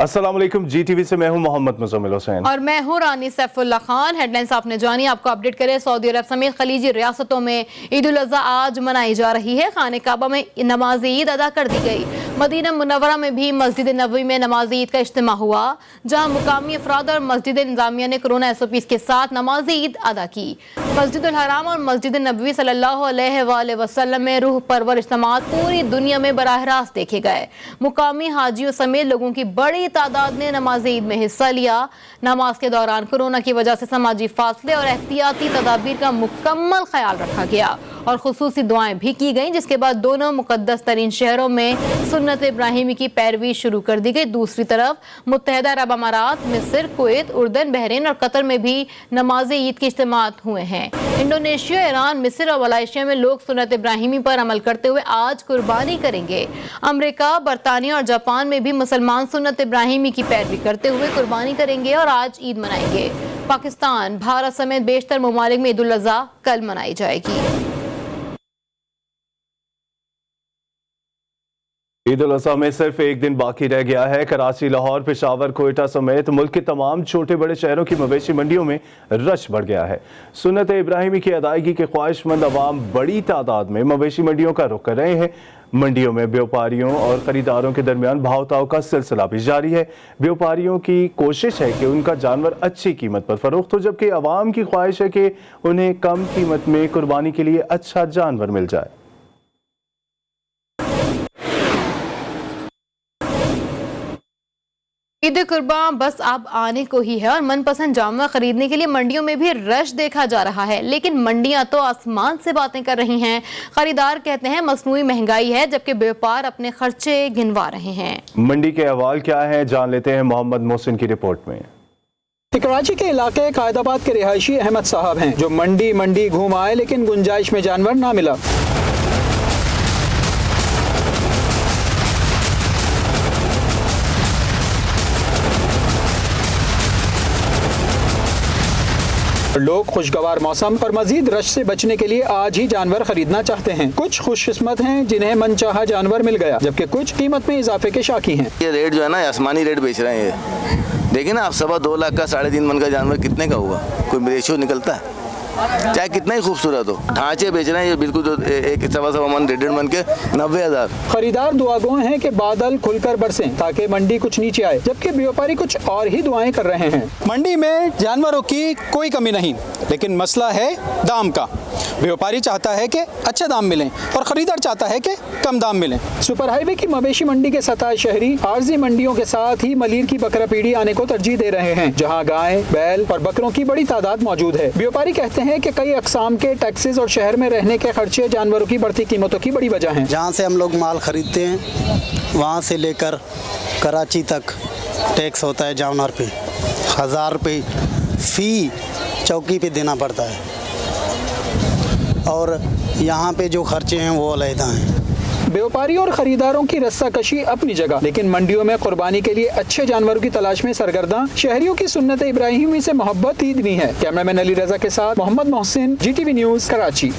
अस्सलाम वालेकुम, GTV से मैं हूं मोहम्मद मुजम्मिल हुसैन और मैं हूं रानी सैफुल्लाह खान। हेडलाइंस आपने जानी, आपको अपडेट करें। सऊदी अरब समेत खलीजी रियासतों में ईद उल अज़हा आज मनाई जा रही है। खाने काबा में नमाज ईद अदा कर दी गई। मदीना मुनव्वरा में भी मस्जिद नबवी में नमाज ईद का इज्तिमा हुआ, जहां मुकामी अफराद और मस्जिद इंतजामिया ने कोरोना SOPs के साथ नमाज ईद अदा की। मस्जिदुल हराम और मस्जिद नबवी सल्लल्लाहु अलैहि वसल्लम में रूह परवर इज्तिमात पूरी दुनिया में बराह रास्त देखे गए। मुकामी हाजियों समेत लोगों की बड़ी तादाद ने नमाज ईद में हिस्सा लिया। नमाज के दौरान कोरोना की वजह से समाजी फासले और एहतियाती तदाबीर का मुकम्मल ख्याल रखा गया और खुसूसी दुआएं भी की गईं, जिसके बाद दोनों मुकद्दस तरीन शहरों में सुन्नत इब्राहिमी की पैरवी शुरू कर दी गई। दूसरी तरफ मुत्तहिदा अरब अमारात, मिस्र, कुवैत, उर्दन, बहरीन और कतर में भी नमाज ईद के इज्तिमात हुए हैं। इंडोनेशिया, ईरान, मिस्र और मलेशिया में लोग सुन्नत इब्राहिमी पर अमल करते हुए आज कुर्बानी करेंगे। अमेरिका, बरतानिया और जापान में भी मुसलमान सुन्नत इब्राहिमी की पैरवी करते हुए कुर्बानी करेंगे और आज ईद मनाएंगे। पाकिस्तान, भारत समेत बेशतर ममालिक में ईद उल अज़हा कल मनाई जाएगी। ईद उल अज़हा में सिर्फ एक दिन बाकी रह गया है। कराची, लाहौर, पेशावर, कोयटा समेत मुल्क के तमाम छोटे बड़े शहरों की मवेशी मंडियों में रश बढ़ गया है। सुन्नत इब्राहिमी की अदायगी के ख्वाहिशमंद अवाम बड़ी तादाद में मवेशी मंडियों का रुख कर रहे हैं। मंडियों में व्यापारियों और खरीदारों के दरमियान भाव ताव का सिलसिला भी जारी है। व्यापारियों की कोशिश है कि उनका जानवर अच्छी कीमत पर फरोख्त हो, जबकि अवाम की ख्वाहिश है कि उन्हें कम कीमत में कुर्बानी के लिए अच्छा जानवर मिल जाए। ईद कुर्बान बस अब आने को ही है और मनपसंद जानवर खरीदने के लिए मंडियों में भी रश देखा जा रहा है। लेकिन मंडियां तो आसमान से बातें कर रही हैं। खरीदार कहते हैं मसनूई महंगाई है, जबकि व्यापार अपने खर्चे गिनवा रहे हैं। मंडी के अहवाल क्या है, जान लेते हैं मोहम्मद मोहसिन की रिपोर्ट में। कराची के इलाके कायदाबाद के रिहायशी अहमद साहब हैं, जो मंडी घूम आए लेकिन गुंजाइश में जानवर ना मिला। लोग खुशगवार मौसम और मजीद रश से बचने के लिए आज ही जानवर खरीदना चाहते हैं। कुछ खुशकिस्मत हैं जिन्हें मनचाहा जानवर मिल गया, जबकि कुछ कीमत में इजाफे के शाकी हैं। ये रेट जो है ना, आसमानी रेट बेच रहे हैं। ये देखिए ना आप, 2.25 लाख का 3.5 मन का जानवर कितने का होगा? कोई रेशियो निकलता है? चाहे कितना ही खूबसूरत हो, ढांचे बेच रहे हैं ये बिल्कुल। तो एक 1.25 मन 1.5 मन के 90,000। खरीदार दुआगो हैं कि बादल खुलकर बरसें ताकि मंडी कुछ नीचे आए, जबकि व्यापारी कुछ और ही दुआएं कर रहे हैं। मंडी में जानवरों की कोई कमी नहीं, लेकिन मसला है दाम का। व्यापारी चाहता है कि अच्छा दाम मिले और खरीदार चाहता है कि कम दाम मिले। सुपर हाईवे की मवेशी मंडी के 27 शहरी आर्जी मंडियों के साथ ही मलीर की बकरा पीढ़ी आने को तरजीह दे रहे हैं, जहां गाय, बैल और बकरों की बड़ी तादाद मौजूद है। व्यापारी कहते हैं कि कई अकसाम के टैक्सेस और शहर में रहने के खर्चे जानवरों की बढ़ती कीमतों की बड़ी वजह है। जहाँ से हम लोग माल खरीदते हैं वहाँ से लेकर कराची तक टैक्स होता है जानवर पे। 1000 रुपये फी चौकी पे देना पड़ता है और यहाँ पे जो खर्चे हैं वो अलहदा हैं। व्यापारी और खरीदारों की रस्साकशी अपनी जगह, लेकिन मंडियों में कुर्बानी के लिए अच्छे जानवरों की तलाश में सरगर्दा शहरियों की सुन्नत इब्राहिमी से मोहब्बत ईदनी है। कैमरामैन अली रजा के साथ मोहम्मद मोहसिन, GTV न्यूज़, कराची।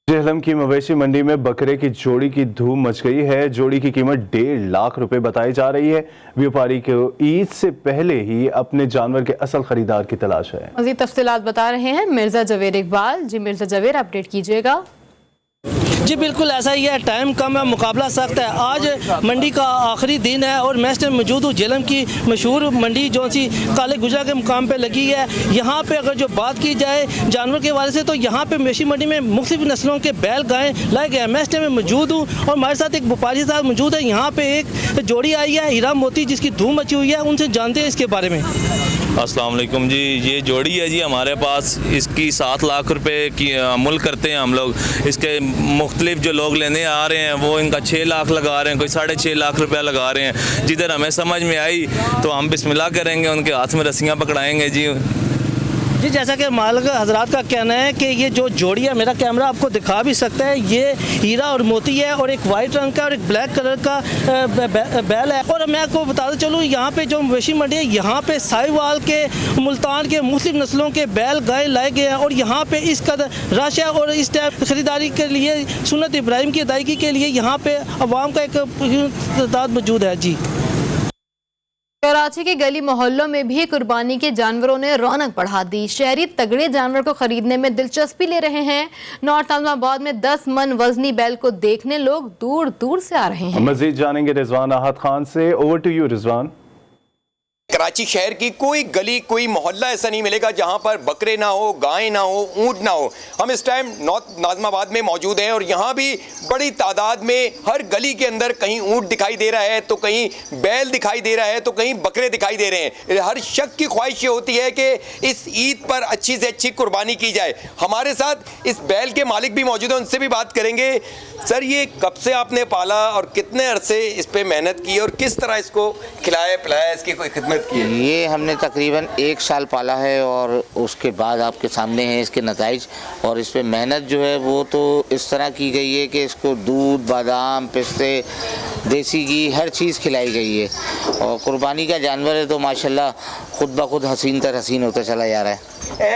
जेहलम की मवेशी मंडी में बकरे की जोड़ी की धूम मच गई है। जोड़ी की कीमत 1.5 लाख रुपए बताई जा रही है। व्यापारी को ईद से पहले ही अपने जानवर के असल खरीदार की तलाश है। मज़ीद तफसीलात बता रहे हैं मिर्जा जवेर इकबाल। जी मिर्जा जवेर, अपडेट कीजिएगा। जी बिल्कुल ऐसा ही है, टाइम कम है, मुकाबला सख्त है। आज मंडी का आखिरी दिन है और मैं इस टाइम मौजूद हूँ जेहलम की मशहूर मंडी जो सी काले गुजरा के मुकाम पे लगी है। यहाँ पे अगर जो बात की जाए जानवर के वाले से, तो यहाँ पे मवेशी मंडी में मुख्तलिफ नस्लों के बैल गायें लाए गए हैं। मैं इस टाइम में मौजूद हूँ और हमारे साथ एक व्यापारी साहब मौजूद है। यहाँ पे एक जोड़ी आई है हीरा मोती, जिसकी धूम मची हुई है। उनसे जानते हैं इसके बारे में। अस्सलाम वालेकुम जी, ये जोड़ी है जी हमारे पास। इसकी 7 लाख रुपए की अमूल करते हैं हम लोग। इसके मुख्तलिफ जो लोग लेने आ रहे हैं वो इनका 6 लाख लगा रहे हैं, कोई 6.5 लाख रुपया लगा रहे हैं। जिधर हमें समझ में आई तो हम बिस्मिल्लाह करेंगे, उनके हाथ में रस्सियाँ पकड़ाएंगे जी। जी जैसा कि मालिक हजरात का कहना है कि ये जो जोड़ी है, मेरा कैमरा आपको दिखा भी सकता है, ये हीरा और मोती है और एक वाइट रंग का और एक ब्लैक कलर का बैल है। और मैं आपको बताते चलूँ, यहाँ पे जो मवेशी मंडी है, यहाँ पे साहिवाल के, मुल्तान के मुख्तलिफ नस्लों के बैल गाय लाए गए हैं और यहाँ पे इस कदर रश है। और इस टाइम ख़रीदारी के लिए सुन्नत इब्राहिम की अदायगी के लिए यहाँ पे अवाम का एक तादाद मौजूद है। जी कराची के गली मोहल्लों में भी कुर्बानी के जानवरों ने रौनक बढ़ा दी। शहरी तगड़े जानवर को खरीदने में दिलचस्पी ले रहे हैं। नॉर्थ नाज़िमाबाद में 10 मन वजनी बैल को देखने लोग दूर दूर से आ रहे हैं। मजीद जानेंगे रिजवान आहत खान से। Over to you Rizwan. Karachi शहर की कोई गली कोई मोहल्ला ऐसा नहीं मिलेगा जहां पर बकरे ना हो, गाय ना हो, ऊंट ना हो। हम इस टाइम नॉर्थ नाज़िमाबाद में मौजूद हैं और यहां भी बड़ी तादाद में हर गली के अंदर कहीं ऊंट दिखाई दे रहा है तो कहीं बैल दिखाई दे रहा है तो कहीं बकरे दिखाई दे रहे हैं। हर शख्स की ख्वाहिश ये होती है कि इस ईद पर अच्छी से अच्छी कुर्बानी की जाए। हमारे साथ इस बैल के मालिक भी मौजूद हैं, उनसे भी बात करेंगे। सर, ये कब से आपने पाला और कितने अरसे इस पे मेहनत की और किस तरह इसको खिलाया पिलाया, इसकी कोई खिदमत की है? ये हमने तकरीबन 1 साल पाला है और उसके बाद आपके सामने हैं इसके नताइज। और इस पे मेहनत जो है वो तो इस तरह की गई है कि इसको दूध, बादाम, पिस्ते, देसी घी, हर चीज़ खिलाई गई है। और कुर्बानी का जानवर है तो माशाल्लाह खुद ब खुद हसीन तर हसीन होता चला जा रहा है।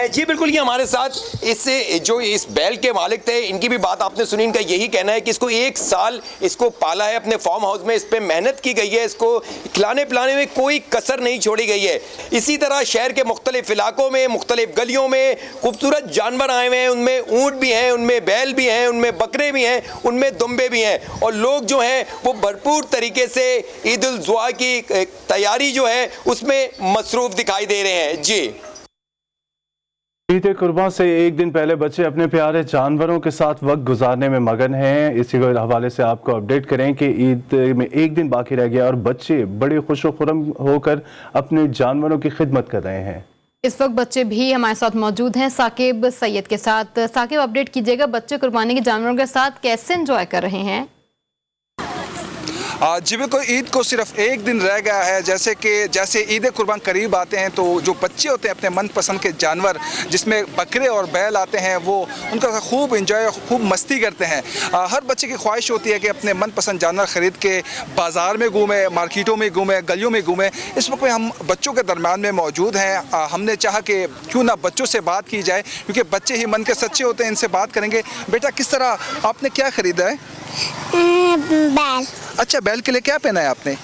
जी बिल्कुल, ये हमारे साथ इससे जो इस बैल के मालिक थे, इनकी भी बात आपने सुनी। इनका यही कहना है कि इसको 1 साल इसको पाला है अपने फार्म हाउस में, इस पे मेहनत की गई है, इसको खिलाने पिलाने में कोई कसर नहीं छोड़ी गई है। इसी तरह शहर के मुख्तलिफ इलाकों में, मुख्तलिफ गलियों में खूबसूरत जानवर आए हुए हैं। उनमें ऊँट भी हैं, उनमें बैल भी हैं, उनमें बकरे भी हैं, उनमें दुम्बे भी हैं। और लोग जो हैं वो भरपूर तरीके से ईद उल जुहा की तैयारी जो है उसमें मसरूफ़ दिखाई दे रहे हैं। जी, ईद कुर्बान से एक दिन पहले बच्चे अपने प्यारे जानवरों के साथ वक्त गुजारने में मगन हैं। इसी के हवाले से आपको अपडेट करें कि ईद में एक दिन बाकी रह गया और बच्चे बड़े खुश खुरम होकर अपने जानवरों की खिदमत कर रहे हैं। इस वक्त बच्चे भी हमारे साथ मौजूद हैं साकिब सैयद के साथ। साकिब, अपडेट कीजिएगा, बच्चे कुर्बानी के जानवरों के साथ कैसे एंजॉय कर रहे हैं? जी बिल्कुल, ईद को सिर्फ एक दिन रह गया है। जैसे ईद कुर्बान करीब आते हैं तो जो बच्चे होते हैं अपने मनपसंद के जानवर, जिसमें बकरे और बैल आते हैं, वो उनका खूब इंजॉय, खूब मस्ती करते हैं। हर बच्चे की ख्वाहिश होती है कि अपने मनपसंद जानवर ख़रीद के बाज़ार में घूमे, मार्केटों में घूमे, गलियों में घूमे। इस वक्त में हम बच्चों के दरमियान में मौजूद हैं। हमने चाहा कि क्यों ना बच्चों से बात की जाए, क्योंकि बच्चे ही मन के सच्चे होते हैं। इनसे बात करेंगे। बेटा, किस तरह आपने क्या ख़रीदा है? बैल। अच्छा, बैल के लिए क्या पहना है आपने?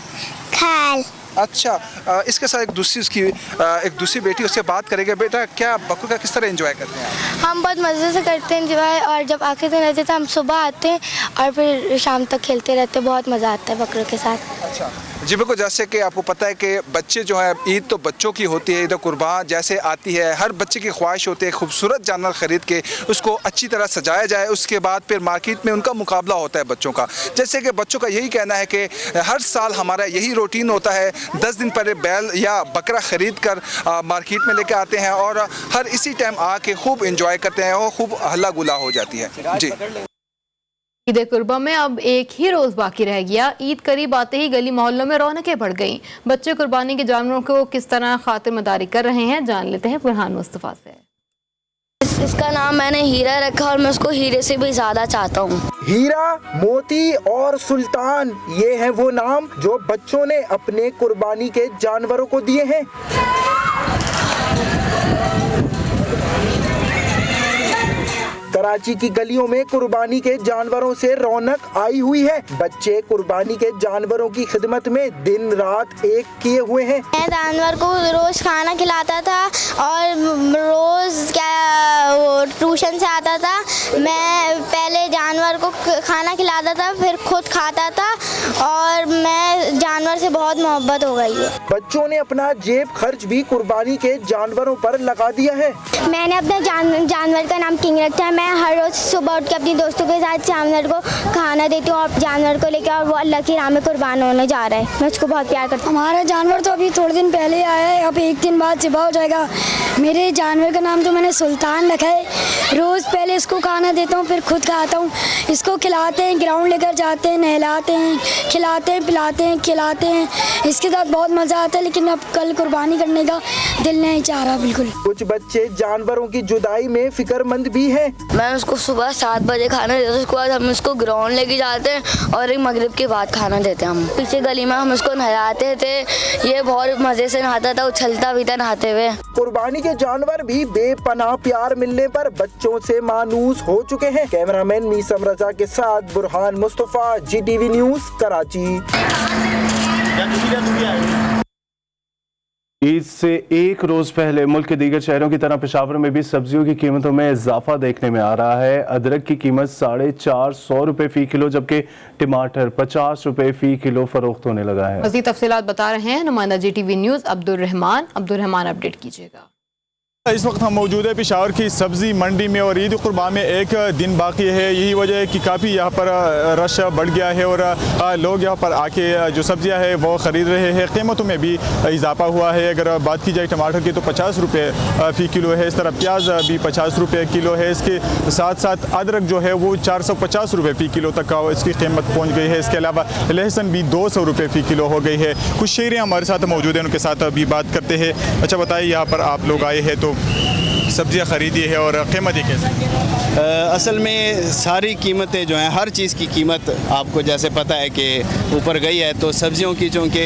खाल। अच्छा, इसके साथ एक दूसरी बेटी, उससे बात करेंगे। बेटा, क्या बकरों का किस तरह एंजॉय करते हैं? हम बहुत मज़े से करते हैं एंजॉय, और जब आखिरी दिन रहते हैं तो हम सुबह आते हैं और फिर शाम तक खेलते रहते हैं। बहुत मज़ा आता है बकरों के साथ। अच्छा जी बिल्कुल, जैसे कि आपको पता है कि बच्चे जो है, ईद तो बच्चों की होती है, ईद कुर्बान जैसे आती है, हर बच्चे की ख्वाहिश होती है खूबसूरत जानवर ख़रीद के उसको अच्छी तरह सजाया जाए। उसके बाद फिर मार्केट में उनका मुकाबला होता है बच्चों का। जैसे कि बच्चों का यही कहना है कि हर साल हमारा यही रूटीन होता है, 10 दिन पहले बैल या बकरा ख़रीद कर मार्केट में लेकर आते हैं और हर इसी टाइम आके खूब इंजॉय करते हैं और खूब हल्ला गुला हो जाती है। जी, ईद कुर्बा में अब एक ही रोज बाकी रह गया। ईद करीब आते ही गली मोहल्लों में रौनकें बढ़ गईं। बच्चे कुर्बानी के जानवरों को किस तरह खातिर मदारी कर रहे हैं, जान लेते हैं बुरहान मुस्तफ़ा से। इसका नाम मैंने हीरा रखा और मैं उसको हीरे से भी ज़्यादा चाहता हूँ। हीरा, मोती और सुल्तान, ये हैं वो नाम जो बच्चों ने अपने कुर्बानी के जानवरों को दिए हैं। कराची की गलियों में कुर्बानी के जानवरों से रौनक आई हुई है। बच्चे कुर्बानी के जानवरों की खिदमत में दिन रात एक किए हुए हैं। मैं जानवर को रोज खाना खिलाता था और रोज ट्यूशन से आता था, मैं पहले जानवर को खाना खिलाता था, फिर खुद खाता था और मैं जानवर से बहुत मोहब्बत हो गई है। बच्चों ने अपना जेब खर्च भी कुर्बानी के जानवरों पर लगा दिया है। मैंने अपने जानवर का नाम किंग रखा है। मैं हर रोज सुबह उठ के अपने दोस्तों के साथ जानवर को खाना देती हूँ और जानवर को लेकर, और वो अल्लाह की राह में कुर्बान होने जा रहा है। मैं उसको बहुत प्यार करती हूँ। हमारा जानवर तो अभी थोड़े दिन पहले आया है, अब एक दिन बाद ज़िबा हो जाएगा। मेरे जानवर का नाम तो मैंने सुल्तान रखा है। रोज़ पहले इसको खाना देता हूँ, फिर खुद खाता हूँ। इसको खिलाते हैं, ग्राउंड लेकर जाते हैं, नहलाते हैं, खिलाते हैं, पिलाते हैं, खिलाते हैं। इसके साथ बहुत मज़ा आता है, लेकिन अब कल कुर्बानी करने का दिल नहीं चाह रहा बिल्कुल। कुछ बच्चे जानवरों की जुदाई में फिक्रमंद भी हैं। मैं उसको सुबह 7 बजे खाना देता हूँ, उसके बाद हम उसको ग्राउंड लेके जाते हैं और एक मगरिब के बाद खाना देते हैं। हम पीछे गली में हम उसको नहलाते थे, ये बहुत मज़े से नहाता था, उछलता भी था नहाते हुए। कुर्बानी के जानवर भी बेपनाह प्यार मिलने पर बच्चों से मानूस हो चुके हैं। कैमरामैन मीसम रजा के साथ बुरहान मुस्तफ़ा, GTV न्यूज़, कराची। ईद से एक रोज पहले मुल्क के दीगर शहरों की तरह पेशावर में भी सब्जियों की कीमतों में इजाफा देखने में आ रहा है। अदरक की कीमत 450 रुपए फी किलो जबकि टमाटर 50 रुपए फी किलो फरोख्त होने लगा है। मज़ीद तफसीलात बता रहे हैं नुमाइंदा GTV न्यूज़ अब्दुर्रहमान अपडेट कीजिएगा। इस वक्त हम मौजूद है पेशावर की सब्ज़ी मंडी में और ईद कुर्बान में एक दिन बाकी है। यही वजह है कि काफ़ी यहाँ पर रश बढ़ गया है और लोग यहाँ पर आके जो सब्जियाँ हैं वो ख़रीद रहे हैं। कीमतों में भी इजाफा हुआ है। अगर बात की जाए टमाटर की तो 50 रुपये फ़ी किलो है। इस तरह प्याज भी 50 रुपये किलो है। इसके साथ साथ अदरक जो है वो 450 रुपये फ़ी किलो तक का इसकी कीमत पहुँच गई है। इसके अलावा लहसुन भी 200 रुपये फ़ी किलो हो गई है। कुछ शेयरें हमारे साथ मौजूद हैं, उनके साथ अभी बात करते हैं। अच्छा बताइए, यहाँ पर आप लोग आए हैं तो सब्जियां ख़रीदी है और कीमतें कैसे? असल में सारी कीमतें जो हैं, हर चीज़ की कीमत आपको जैसे पता है कि ऊपर गई है। तो सब्जियों की चूँकि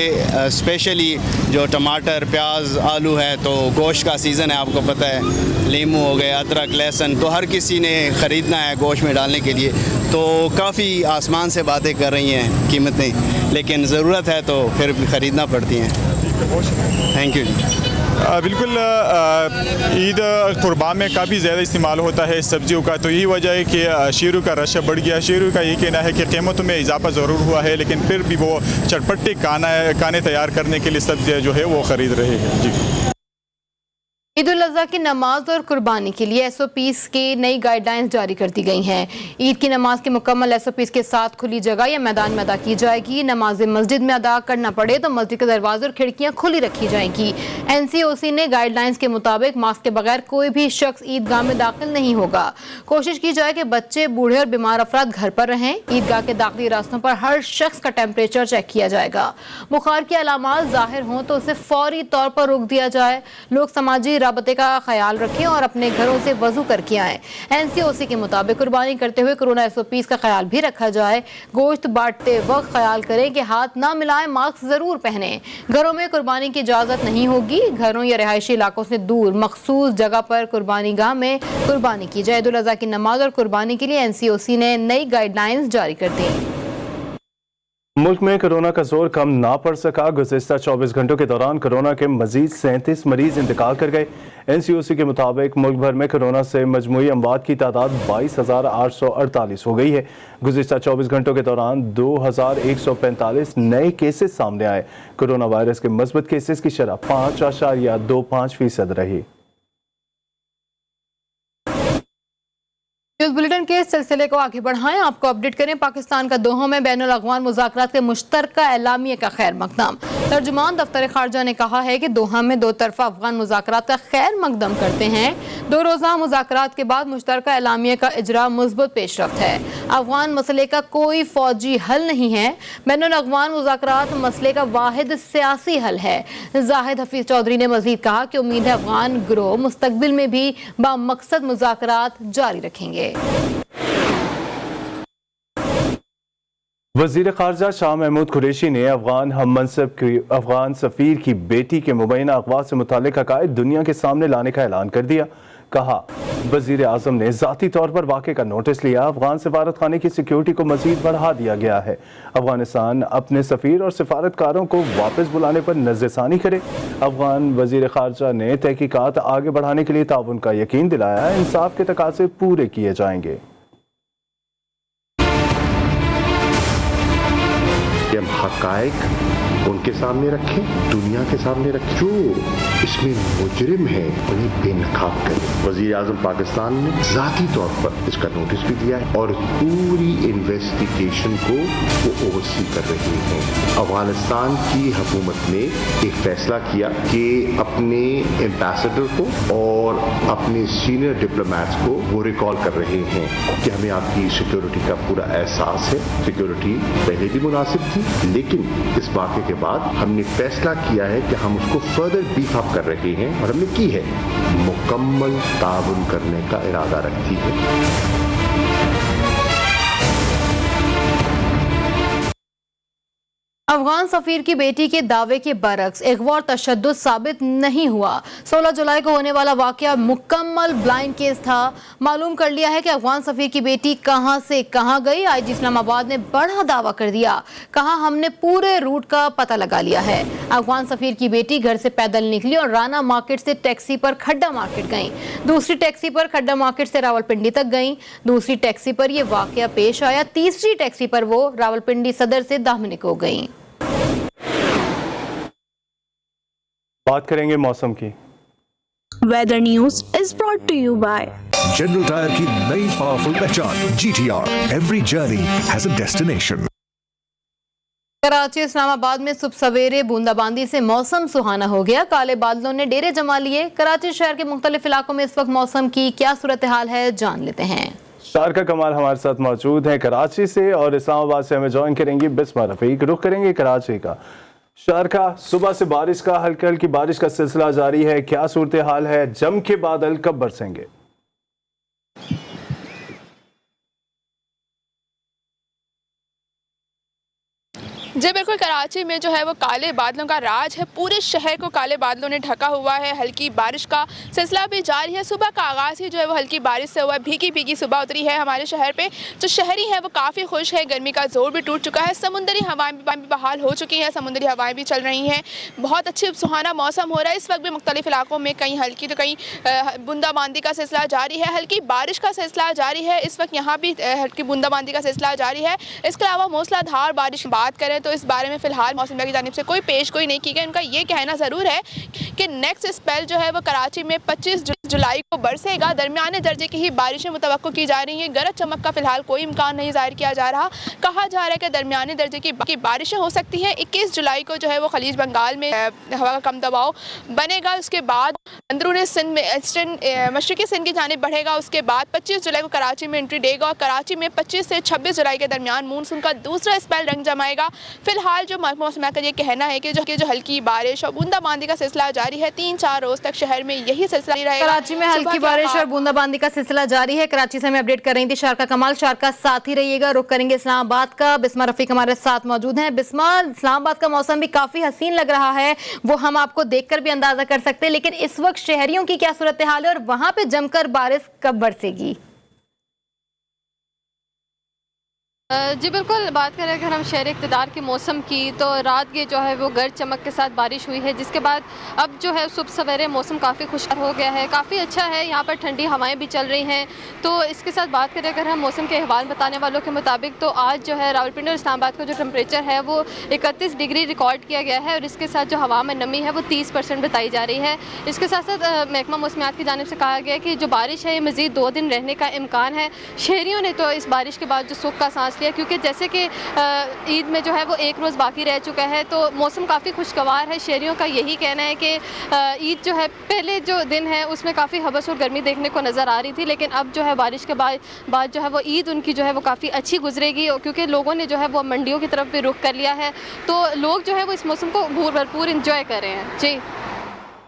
स्पेशली जो टमाटर, प्याज, आलू है, तो गोश्त का सीज़न है, आपको पता है, लीमू हो गए, अदरक, लहसुन, तो हर किसी ने ख़रीदना है गोश्त में डालने के लिए। तो काफ़ी आसमान से बातें कर रही हैं कीमतें, लेकिन ज़रूरत है तो फिर भी ख़रीदना पड़ती हैं। थैंक यू जी। बिल्कुल, ईद कुर्बान में काफ़ी ज़्यादा इस्तेमाल होता है सब्जियों का, तो यही वजह है कि शेरों का रश बढ़ गया। शेरों का ये कहना है कि कीमतों में इजाफा ज़रूर हुआ है, लेकिन फिर भी वो चटपटे खाने तैयार करने के लिए सब्जियाँ जो है वो ख़रीद रहे हैं। जी। ईद उल अज़हा की नमाज और कुर्बानी के लिए SOPs की नई गाइडलाइंस जारी कर दी गई हैं। ईद की नमाज के मुकम्मल SOPs के साथ खुली जगह या मैदान में अदा की जाएगी। नमाज मस्जिद में अदा करना पड़े तो मस्जिद के दरवाजे और खिड़कियां खुली रखी जाएंगी। NCOC ने गाइडलाइंस के मुताबिक मास्क के बगैर कोई भी शख्स ईदगाह में दाखिल नहीं होगा। कोशिश की जाए कि बच्चे, बूढ़े और बीमार अफराद घर पर रहें। ईदगाह के दाखिली रास्तों पर हर शख्स का टेम्परेचर चेक किया जाएगा। बुखार की अलामात जाहिर हों तो उसे फौरी तौर पर रोक दिया जाए। लोग समाजी राबते का ख्याल रखें और अपने घरों से वजू करके आएं। NCOC के मुताबिक कुर्बानी करते हुए कोरोना SOPs का ख्याल भी रखा जाए। गोश्त बांटते वक्त ख्याल करें कि हाथ ना मिलाएं, मास्क जरूर पहने। घरों में कुर्बानी की इजाजत नहीं होगी। घरों या रिहायशी इलाकों से दूर मखसूस जगह पर कुर्बानी गाह में कुर्बानी की जाए। ईद उल अज़हा की नमाज और कुर्बानी के लिए NCOC ने नई गाइडलाइंस जारी कर दी। मुल्क में कोरोना का जोर कम ना पड़ सका। गुज़िश्ता 24 घंटों के दौरान कोरोना के मजीद 37 मरीज इंतकाल कर गए। NCOC के मुताबिक मुल्क भर में कोरोना से मजमूई अमवात की तादाद 22,848 हो गई है। गुज़िश्ता 24 घंटों के दौरान 2,145 नए केसेस सामने आए। कोरोना वायरस के मस्बत केसेस की शरह 5.25% रही। न्यूज़ बुलेटिन के सिलसिले को आगे बढ़ाएं, आपको अपडेट करें। पाकिस्तान का दोहा में बैनुल अक़वाम मुज़ाकरात के मुश्तरका एलामिया का खैर मकदम। तर्जुमान दफ्तर खारजा ने कहा है कि दोहा में दो तरफा अफगान मुज़ाकरात का खैर मकदम करते हैं। 2 रोज़ा मुज़ाकरात के बाद मुश्तरका एलामिया का इजरा मुस्बत पेशरफ्त है। अफगान मसले का कोई फौजी हल नहीं है। बैनुल अक़वाम मुज़ाकरात मसले का वाहिद सियासी हल है। जाहिद हफीज़ चौधरी ने मज़ीद कहा कि उम्मीद है अफगान गिरोह मुस्तकबिल में भी बामकसद मुज़ाकरात जारी रखेंगे। वज़ीर ख़ारजा शाह महमूद कुरैशी ने अफगान सफ़ीर की बेटी के मुबैना अगवा से मुताल्लिक़ हक़ाइक़ दुनिया के सामने लाने का ऐलान कर दिया। कहा, वज़ीर आज़म ने ज़ाती तौर पर वाक़े का नोटिस लिया। अफगान सफारत खाने की सिक्योरिटी को मज़ीद बढ़ा दिया गया है। अफगानिस्तान अपने सफ़ीर और सफारतकारों को वापस बुलाने पर नज़रसानी करे। अफगान वज़ीर ख़ारजा ने तहकीकात आगे बढ़ाने के लिए ताउन का यकीन दिलाया। इंसाफ के तकाज़े पूरे किए जाएंगे। हम हक़ाइक़ उनके सामने रखें, दुनिया के सामने रखें। जो इसमें मुजरिम है उन्हें बेनकाब करें। वज़ीर आज़म पाकिस्तान ने ज़ाती तौर पर इसका नोटिस भी दिया है और पूरी इन्वेस्टिगेशन को वो ओवरसी कर रही हैं। अफगानिस्तान की हुकूमत ने एक फैसला किया कि अपने एम्बेसडर को और अपने सीनियर डिप्लोमेट्स को वो रिकॉल कर रहे हैं कि हमें आपकी सिक्योरिटी का पूरा एहसास है। सिक्योरिटी पहले भी मुनासिब थी, लेकिन इस वाक़े के बाद हमने फैसला किया है कि हम उसको फर्दर बीफ अप कर रहे हैं और हमने की है, मुकम्मल ताउन करने का इरादा रखती है। अफगान सफीर की बेटी के दावे के बरक्स अगवा और तशद्दुद साबित नहीं हुआ। 16 जुलाई को होने वाला वाकया मुकम्मल ब्लाइंड केस था। मालूम कर लिया है कि अफगान सफीर की बेटी कहां से कहां गई। आईजी इस्लामाबाद ने बड़ा दावा कर दिया, कहा हमने पूरे रूट का पता लगा लिया है। अफगान सफीर की बेटी घर से पैदल निकली और राना मार्केट से टैक्सी पर खड्डा मार्केट गई, दूसरी टैक्सी पर खड्डा मार्केट से रावलपिंडी तक गई, दूसरी टैक्सी पर यह वाकया पेश आया, तीसरी टैक्सी पर वो रावलपिंडी सदर से दामनिक हो गई। बात करेंगे मौसम की। Weather news is brought to you by general tyre की नई पावरफुल पहचान GTR, every journey has a destination. Karachi Islamabad में सुबह सवेरे बूंदाबांदी से मौसम सुहाना हो गया। काले बादलों ने डेरे जमा लिए। कराची शहर के मुख्तलिफ इलाकों में इस वक्त मौसम की क्या सूरत हाल है, जान लेते हैं। शारका कमाल हमारे साथ मौजूद हैं कराची से, और इस्लामाबाद से हमें ज्वाइन करेंगी बिस्मा रफीक। रुख करेंगे कराची का। शारका, सुबह से बारिश का हल्की हल्की बारिश का सिलसिला जारी है, क्या सूरत हाल है? जम के बादल कब बरसेंगे? जी बिल्कुल, कराची में जो है वो काले बादलों का राज है। पूरे शहर को काले बादलों ने ढका हुआ है। हल्की बारिश का सिलसिला भी जारी है। सुबह का आगाज़ ही जो है वो हल्की बारिश से हुआ है। भीगी भीगी सुबह उतरी है हमारे शहर पे। जो शहरी हैं वो काफ़ी खुश हैं। गर्मी का जोर भी टूट चुका है। समुद्री हवाएं भी बहाल हो चुकी हैं। समुद्री हवाएं भी चल रही हैं। बहुत अच्छी सुहाना मौसम हो रहा है। इस वक्त भी मुख्तलिफ इलाकों में कहीं हल्की तो कहीं बूंदाबांदी का सिलसिला जारी है। हल्की बारिश का सिलसिला जारी है। इस वक्त यहाँ भी हल्की बूंदाबांदी का सिलसिला जारी है। इसके अलावा मूसलाधार बारिश की बात करें तो इस बारे में फिलहाल मौसम विभाग की जानिब से कोई पेशगोई नहीं की गई। उनका ये कहना ज़रूर है कि नेक्स्ट स्पेल जो है वो कराची में 25 जुलाई को बरसेगा। दरमियाने दर्जे की ही बारिशें मुतवक्को की जा रही हैं। गरज चमक का फिलहाल कोई इम्कान नहीं जाहिर किया जा रहा। कहा जा रहा है कि दरमियाने दर्जे की बारिशें हो सकती हैं। 21 जुलाई को जो है वो खलीज बंगाल में हवा का कम दबाव बनेगा। उसके बाद अंदरूनी सिंध में मशरकी सिंध की जानिब बढ़ेगा। उसके बाद 25 जुलाई को कराची में एंट्री देगा और कराची में 25 से 26 जुलाई के दरमियान मानसून का दूसरा स्पेल रंग जमाएगा। फिलहाल जो मौसम का ये कहना है कि जो हल्की बारिश और बूंदाबांदी का सिलसिला जारी है, 3-4 रोज तक शहर में यही सिलसिला रहेगा। कराची में हल्की बारिश और बूंदाबांदी का सिलसिला जारी है। कराची से हमें अपडेट कर रही थी शारका कमाल। शारका साथ ही रहिएगा। रुख करेंगे इस्लामाबाद का। बिस्मा रफीक हमारे साथ मौजूद हैं। बिस्मा, इस्लामाबाद का मौसम भी काफी हसीन लग रहा है, वो हम आपको देखकर भी अंदाजा कर सकते हैं, लेकिन इस वक्त शहरियों की क्या सूरत हाल है और वहां पे जमकर बारिश कब बरसेगी? जी बिल्कुल, बात करें अगर हम शहर इक़्तिदार के मौसम की तो रात ये जो है वो गर्ज चमक के साथ बारिश हुई है, जिसके बाद अब जो है सुबह सवेरे मौसम काफ़ी खुशहाल हो गया है, काफ़ी अच्छा है। यहाँ पर ठंडी हवाएं भी चल रही हैं। तो इसके साथ बात करें अगर हम मौसम के अहवाल बताने वालों के मुताबिक तो आज जो है रावलपिंडी और इस्लामाबाद का जो टेम्परेचर है वो 31 डिग्री रिकॉर्ड किया गया है और इसके साथ जो हवा में नमी है वो 30% बताई जा रही है। इसके साथ साथ महकमा मौसमियात की जानिब से कहा गया कि जो बारिश है ये मज़ीद 2 दिन रहने का इम्कान है। शहरियों ने तो इस बारिश के बाद जो सुख का सांस लिया, क्योंकि जैसे कि ईद में जो है वो 1 रोज़ बाकी रह चुका है तो मौसम काफ़ी खुशगवार है। शहरियों का यही कहना है कि ईद जो है पहले जो दिन है उसमें काफ़ी हबस और गर्मी देखने को नज़र आ रही थी, लेकिन अब जो है बारिश के बाद जो है वो ईद उनकी जो है वो काफ़ी अच्छी गुजरेगी, क्योंकि लोगों ने जो है वो मंडियों की तरफ भी रुख कर लिया है। तो लोग जो है वो इस मौसम को भरपूर इंजॉय कर रहे हैं। जी,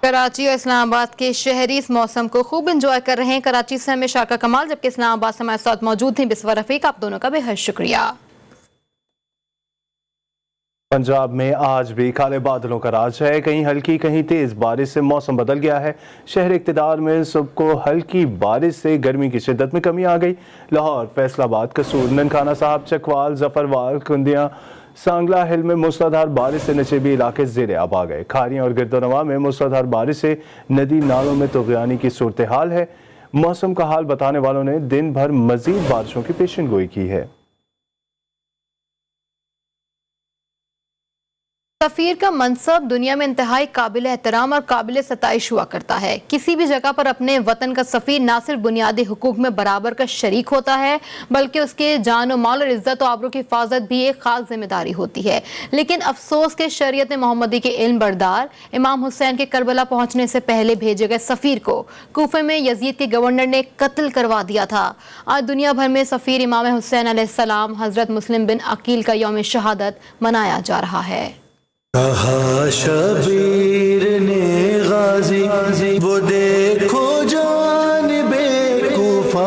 कराची और इस्लामाबाद के शहरी इस मौसम को खूब इंजॉय कर रहे हैं। कराची से हमें शारका कमाल, जबकि इस्लामाबाद से हमारे साथ मौजूद थी बिस्मा रफीक। आप दोनों का बेहद शुक्रिया। पंजाब में आज भी काले बादलों का राज है। कहीं हल्की कहीं तेज बारिश से मौसम बदल गया है। शहर इक़्तिदार में सुबह को हल्की बारिश से गर्मी की शिद्दत में कमी आ गई। लाहौर, फैसलाबाद, कसूर, ननकाना साहब, चकवाल, जफरवाल, कुंदिया, सांगला हिल में मूसलाधार बारिश से नशेबी इलाके ज़ेरे आब आ गए। खारियां और गिरदोनवा में मूसलाधार बारिश से नदी नालों में तुग़यानी की सूरत हाल है। मौसम का हाल बताने वालों ने दिन भर मजीद बारिशों की पेशन गोई की है। सफ़ीर का मनसब दुनिया में इंतहाई काबिल एहतराम और काबिल सताइश हुआ करता है। किसी भी जगह पर अपने वतन का सफ़ीर न सिर्फ बुनियादी हुकूक में बराबर का शरीक होता है, बल्कि उसके जान और माल और इज़्ज़त और आबरू की हिफाजत भी एक खास जिम्मेदारी होती है। लेकिन अफसोस के शरीयत मोहम्मदी के इल्म बरदार इमाम हुसैन के करबला पहुँचने से पहले भेजे गए सफ़ीर को कूफे में यजीद के गवर्नर ने कत्ल करवा दिया था। आज दुनिया भर में सफ़ीर इमाम हुसैन अलैहिस्सलाम हज़रत मुस्लिम बिन अकील का यौम शहादत मनाया जा रहा है। कहा शबीर ने गाजी वो देखो जान बेकूफा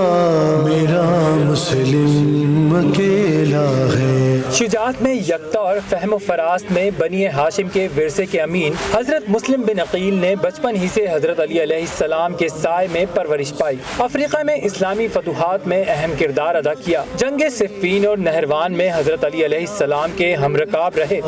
मेरा मुस्लिम अकेला है। शुजाअत तौहीद में यकता और फहम फरास्त में बनी हाशिम के विरसे के अमीन हजरत मुस्लिम बिन अकील ने बचपन ही से हजरत अली अलैहिस्सलाम के साए में परवरिश पाई। अफ्रीका में इस्लामी फतुहात में अहम किरदार अदा किया। जंगे सिफ़ीन और नहरवान में हजरत अली अलैहिस्सलाम के हमरकाब रहे।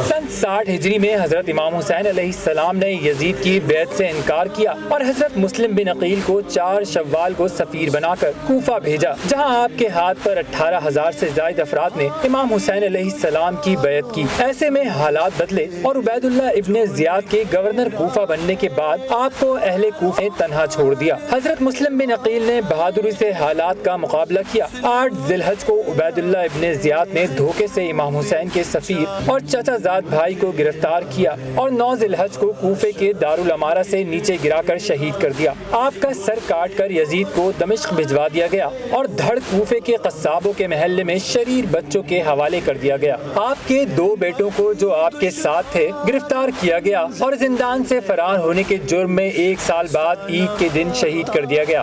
सन 60 हिजरी में हजरत इमाम हुसैन अलैहिस्सलाम ने यजीद की बैत से इनकार किया और हजरत मुस्लिम बिन अकील को 4 शव्वाल को सफीर बनाकर कूफा भेजा, जहां आपके हाथ पर 18,000 से ज्यादा अफराद ने इमाम हुसैन अलैहिस्सलाम की बैत की। ऐसे में हालात बदले और उबैदुल्लाह इब्ने ज़ियाद के गवर्नर कूफा बनने के बाद आपको अहले कूफा ने तन्हा छोड़ दिया। हजरत मुस्लिम बिन अकील ने बहादुरी से हालात का मुकाबला किया। 8 ज़िलहज को उबैदुल्लाह इब्ने ज़ियाद ने धोखे से इमाम हुसैन के सफीर और चाचाजाद भाई को गिरफ्तार किया और 9 ज़िलहज को कूफे के दारुल अमारा से नीचे गिराकर शहीद कर दिया। आपका सर काटकर यजीद को दमिश्क भिजवा दिया गया और धड़ कूफे के कस्साबों के महल्ले में शरीर बच्चों के हवाले कर दिया गया। आपके 2 बेटों को जो आपके साथ थे गिरफ्तार किया गया और जिंदान से फरार होने के जुर्म में 1 साल बाद ईद के दिन शहीद कर दिया गया।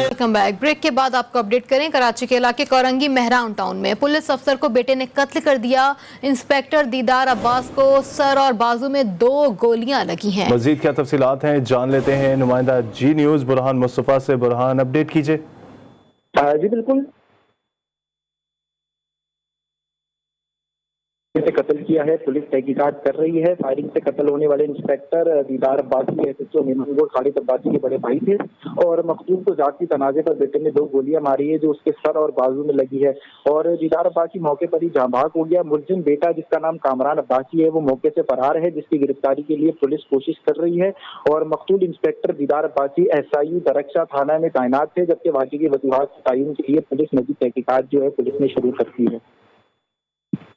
Welcome back. ब्रेक के बाद आपको अपडेट करें, कराची के इलाके कोरंगी मेहरान टाउन में पुलिस अफसर को बेटे ने कत्ल कर दिया। इंस्पेक्टर दीदार अब्बास को सर और बाजू में 2 गोलियां लगी हैं। मजीद क्या तफसीलात हैं जान लेते हैं नुमाइंदा जी न्यूज़ बुरहान मुस्तफ़ा से। बुरहान, अपडेट कीजिए। जी बिल्कुल, से कत्ल किया है। पुलिस तहकीकात कर रही है। फायरिंग से कत्ल होने वाले इंस्पेक्टर दीदार अब्बासी एसएचओ मेमनगोड़ खालिद अब्बासी के बड़े भाई थे और मखदूम को जाती तनाजे पर बेटे ने 2 गोलियां मारी है जो उसके सर और बाजू में लगी है और दीदार अब्बासी मौके पर ही जाँ भाग हो गया। मुलजिम बेटा जिसका नाम कामरान अब्बासी है वो मौके से फरार है, जिसकी गिरफ्तारी के लिए पुलिस कोशिश कर रही है और मकतूल इंस्पेक्टर दीदार अब्बासी एसआईयू दरक्षा थाना में तैनात थे, जबकि वाक़े की वजूहात के तयन के लिए पुलिस मज़ीद तहकीकात जो है पुलिस ने शुरू कर दी है।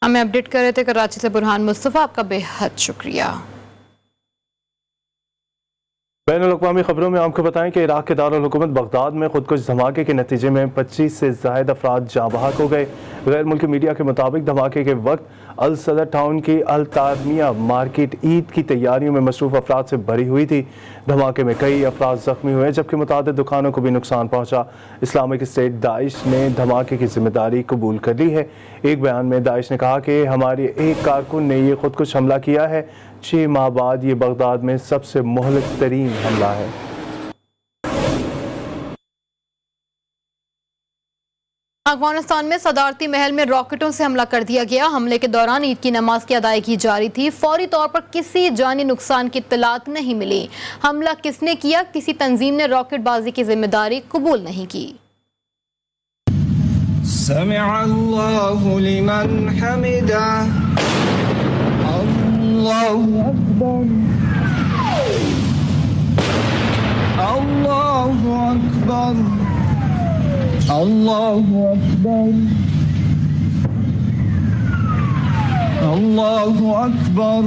हमें अपडेट कर रहे थे कराची से बुरहान मुस्तफ़ा, आपका बेहद शुक्रिया। बैनुल-अक़वामी खबरों में आपको बताएं कि इराक के दारुल हुकूमत बगदाद में खुदकुश धमाके के नतीजे में 25 से ज़ायद अफराद जाँ बहक हो गए। गैर मुल्की मीडिया के मुताबिक धमाके के वक्त अल सदर टाउन की अल तारमिया मार्केट ईद की तैयारियों में मसरूफ़ अफराद से भरी हुई थी। धमाके में कई अफराद ज़ख्मी हुए जबकि मुतादिद दुकानों को भी नुकसान पहुँचा। इस्लामिक स्टेट दाइश ने धमाके की जिम्मेदारी कबूल कर ली है। एक बयान में दाइश ने कहा कि हमारे एक कारकुन ने यह खुदकुश हमला किया है। 6 माह बाद ये बगदाद में सबसे मुहलिक तरीन हमला है। अफगानिस्तान में सदारती महल में रॉकेटों से हमला कर दिया गया। हमले के दौरान ईद की नमाज की अदायगी जारी थी। फौरी तौर पर किसी जानी नुकसान की इत्तलात नहीं मिली। हमला किसने किया, किसी तंजीम ने रॉकेटबाजी की जिम्मेदारी कबूल नहीं की। समिअल्लाहु लिमन हमिदा, अल्लाहु अकबर, अल्लाहु अकबर, अल्लाहु अकबर, अल्लाहु अकबर।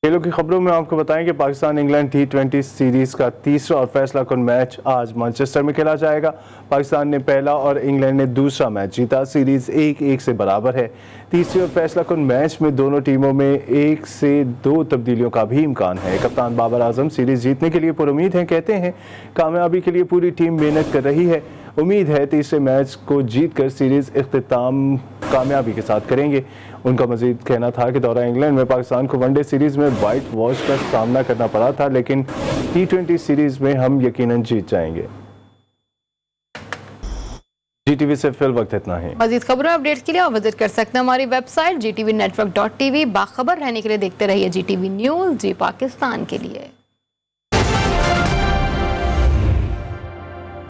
खेलों की खबरों में आपको बताएं कि पाकिस्तान इंग्लैंड T20 सीरीज़ का तीसरा और फैसला कुन मैच आज मैनचेस्टर में खेला जाएगा। पाकिस्तान ने पहला और इंग्लैंड ने दूसरा मैच जीता। सीरीज़ 1-1 से बराबर है। तीसरे और फैसला कुन मैच में दोनों टीमों में 1 से 2 तब्दीलियों का भी इम्कान है। कप्तान बाबर आजम सीरीज़ जीतने के लिए पुरुमीद हैं, कहते हैं कामयाबी के लिए पूरी टीम मेहनत कर रही है। उम्मीद है तीसरे मैच को जीतकर सीरीज़ इख्तिताम कामयाबी के साथ करेंगे। उनका मजीद कहना था कि दौरा इंग्लैंड में पाकिस्तान को वनडे सीरीज़ में वाइट वॉश का सामना करना पड़ा था, लेकिन T20 सीरीज़ में हम यकीनन जीत जाएंगे। GTV से फिल वक्त इतना ही। मजीद खबरों अपडेट्स के लिए आप विजिट कर सकते हैं हमारी वेबसाइट GTVnetwork.tv। बाखबर रहने के लिए देखते रहिए GTV न्यूज़, जी पाकिस्तान के लिए।